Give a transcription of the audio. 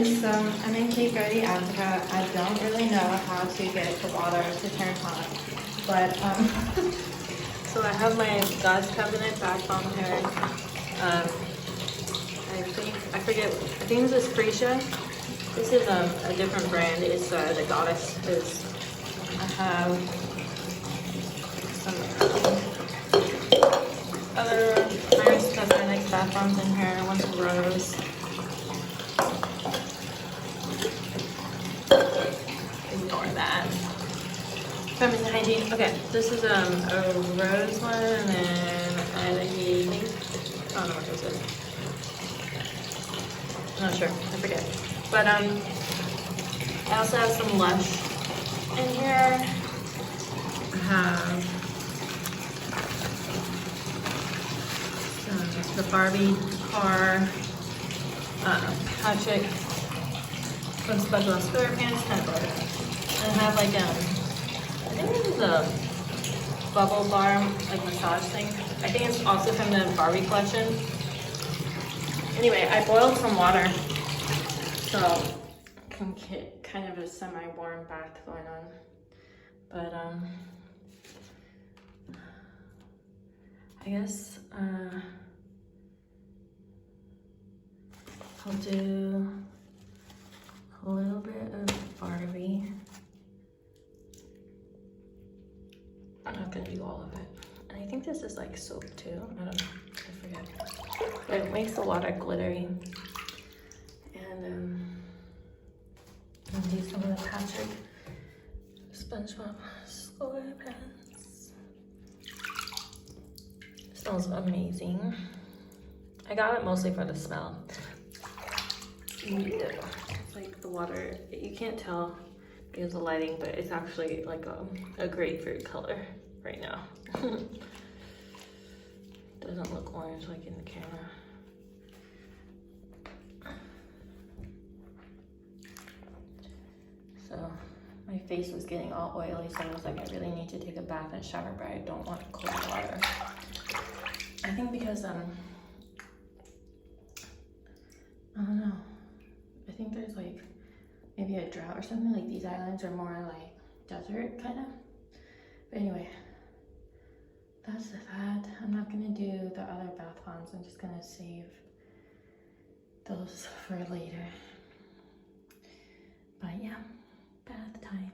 guys, so I'm in Cape Verde, Africa. I don't really know how to get the water to turn hot, but so I have my God's Covenant bath bomb here. I think this is Freesia. This is a different brand. It's the Goddess. I have some other nice cosmetic bath bombs in here. One's rose. Ignore that. Feminine hygiene. Okay, this is a rose one, and then I don't know what this is. I'm not sure. I forget. But I also have some Lush in here. I have the Barbie car, Patrick, some special SquarePants, kind of both. And I have like I think this is a bubble bar, like massage thing. I think it's also from the Barbie collection. Anyway, I boiled some water, so I can get kind of a semi-warm bath going on. But I guess I'll do a little bit of Barbie. I'm not gonna do all of it. And I think this is like soap too. I don't know, I forget. But it makes the water glittery. And I'll do some of the Patrick SpongeBob SquarePants. Smells amazing. I got it mostly for the smell. It's like the water, you can't tell because of the lighting, but it's actually like a grapefruit color right now. Doesn't look orange like in the camera. So my face was getting all oily, so I was like, I really need to take a bath and shower, but I don't want cold water. I think because I don't know. I think there's like maybe a drought or something. Like these islands are more like desert kind of. But anyway, that's that. I'm not gonna do the other bath bombs. I'm just gonna save those for later. But yeah, bath time.